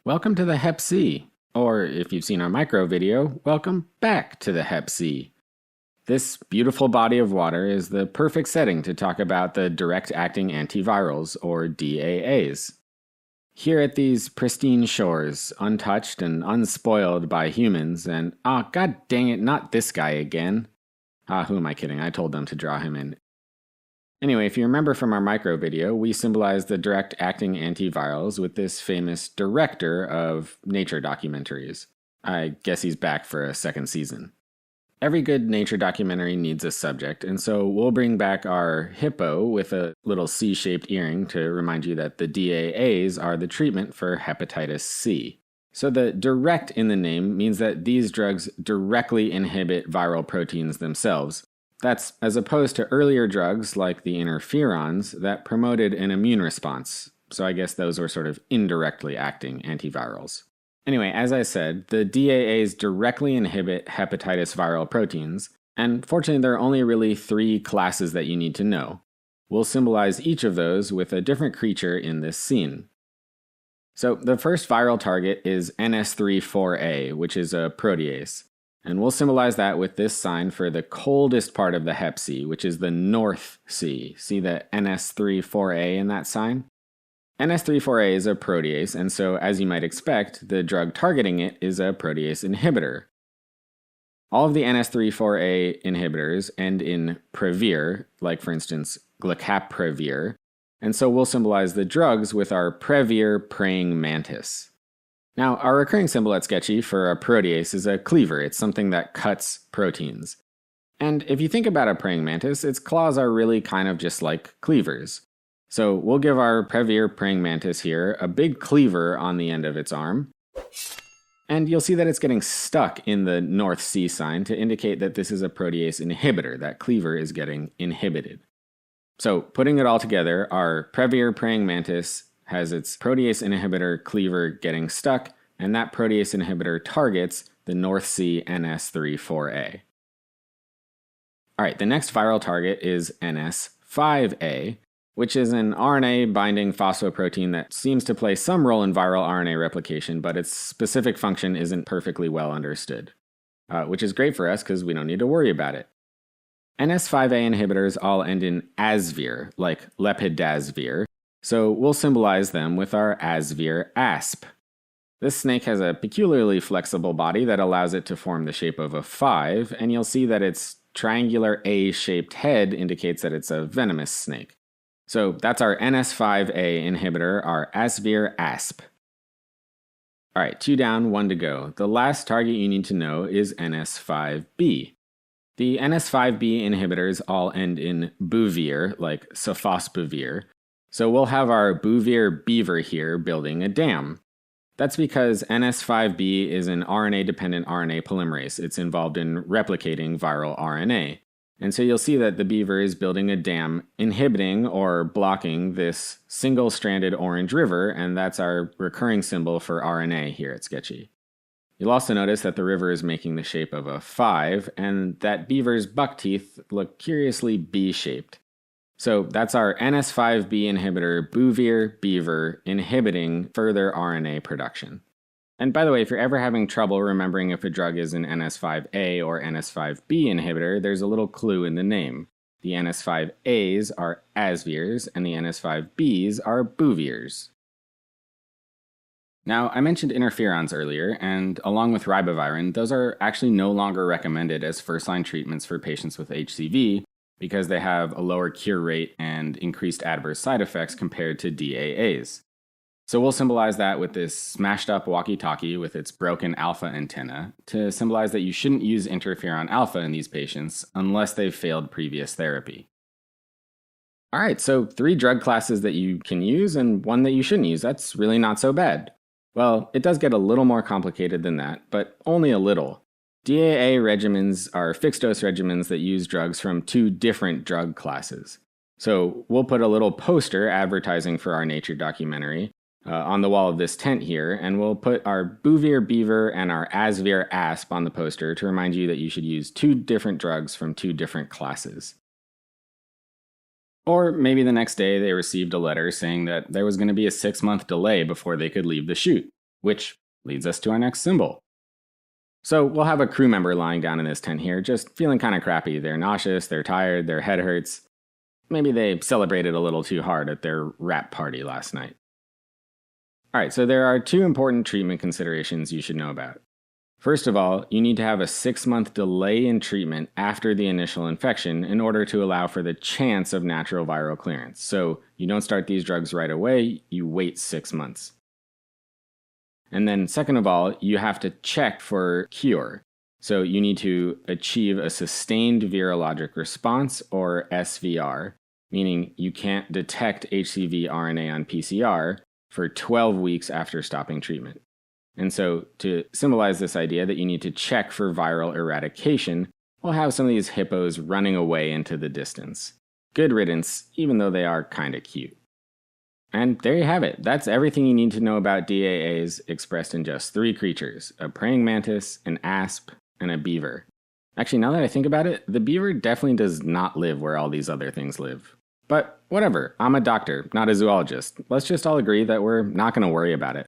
Welcome to the Hep C, or if you've seen our micro video, welcome back to the Hep C. This beautiful body of water is the perfect setting to talk about the direct-acting antivirals, or DAAs. Here at these pristine shores, untouched and unspoiled by humans, and god dang it, not this guy again. Who am I kidding? I told them to draw him in. Anyway, if you remember from our micro video, we symbolized the direct-acting antivirals with this famous director of nature documentaries. I guess he's back for a second season. Every good nature documentary needs a subject, and so we'll bring back our hippo with a little C-shaped earring to remind you that the DAAs are the treatment for hepatitis C. So the direct in the name means that these drugs directly inhibit viral proteins themselves. That's as opposed to earlier drugs like the interferons that promoted an immune response. So I guess those were sort of indirectly acting antivirals. Anyway, as I said, the DAAs directly inhibit hepatitis viral proteins, and fortunately there are only really 3 classes that you need to know. We'll symbolize each of those with a different creature in this scene. So the first viral target is NS3-4A, which is a protease. And we'll symbolize that with this sign for the coldest part of the Hep C, which is the North Sea. See the NS3-4A in that sign? NS3-4A is a protease, and so as you might expect, the drug targeting it is a protease inhibitor. All of the NS3-4A inhibitors end in previr, like for instance glecaprevir, and so we'll symbolize the drugs with our previr praying mantis. Now, our recurring symbol at Sketchy for a protease is a cleaver. It's something that cuts proteins. And if you think about a praying mantis, its claws are really kind of just like cleavers. So we'll give our previr praying mantis here a big cleaver on the end of its arm. And you'll see that it's getting stuck in the North Sea sign to indicate that this is a protease inhibitor. That cleaver is getting inhibited. So putting it all together, our previr praying mantis has its protease inhibitor cleaver getting stuck, and that protease inhibitor targets the North Sea NS3-4A. Alright, the next viral target is NS5A, which is an RNA-binding phosphoprotein that seems to play some role in viral RNA replication, but its specific function isn't perfectly well understood. Which is great for us because we don't need to worry about it. NS5A inhibitors all end in asvir, like lepidasvir, so we'll symbolize them with our asvir asp. This snake has a peculiarly flexible body that allows it to form the shape of a 5, and you'll see that its triangular A-shaped head indicates that it's a venomous snake. So that's our NS5A inhibitor, our asvir asp. Alright, 2 down, 1 to go. The last target you need to know is NS5B. The NS5B inhibitors all end in buvir, like sofosbuvir. So we'll have our buvir beaver here building a dam. That's because NS5B is an RNA-dependent RNA polymerase. It's involved in replicating viral RNA. And so you'll see that the beaver is building a dam inhibiting or blocking this single-stranded orange river, and that's our recurring symbol for RNA here at Sketchy. You'll also notice that the river is making the shape of a 5, and that beaver's buck teeth look curiously B-shaped. So that's our NS5B inhibitor, buvir beaver, inhibiting further RNA production. And by the way, if you're ever having trouble remembering if a drug is an NS5A or NS5B inhibitor, there's a little clue in the name. The NS5As are asvirs, and the NS5Bs are buvirs. Now, I mentioned interferons earlier, and along with ribavirin, those are actually no longer recommended as first-line treatments for patients with HCV, because they have a lower cure rate and increased adverse side effects compared to DAAs. So we'll symbolize that with this smashed up walkie-talkie with its broken alpha antenna to symbolize that you shouldn't use interferon alpha in these patients unless they've failed previous therapy. Alright, so 3 drug classes that you can use and 1 that you shouldn't use. That's really not so bad. Well, it does get a little more complicated than that, but only a little. DAA regimens are fixed-dose regimens that use drugs from 2 different drug classes. So we'll put a little poster advertising for our nature documentary on the wall of this tent here, and we'll put our buvir beaver and our asvir asp on the poster to remind you that you should use 2 different drugs from 2 different classes. Or maybe the next day they received a letter saying that there was going to be a 6-month delay before they could leave the chute. which leads us to our next symbol. So we'll have a crew member lying down in this tent here, just feeling kind of crappy. They're nauseous, they're tired, their head hurts. Maybe they celebrated a little too hard at their wrap party last night. Alright, so there are 2 important treatment considerations you should know about. First of all, you need to have a 6-month delay in treatment after the initial infection in order to allow for the chance of natural viral clearance. So you don't start these drugs right away, you wait 6 months. And then second of all, you have to check for cure. So you need to achieve a sustained virologic response, or SVR, meaning you can't detect HCV RNA on PCR for 12 weeks after stopping treatment. And so to symbolize this idea that you need to check for viral eradication, we'll have some of these hippos running away into the distance. Good riddance, even though they are kinda cute. And there you have it. That's everything you need to know about DAAs expressed in just 3 creatures: a praying mantis, an asp, and a beaver. Actually, now that I think about it, the beaver definitely does not live where all these other things live. But whatever, I'm a doctor, not a zoologist. Let's just all agree that we're not going to worry about it.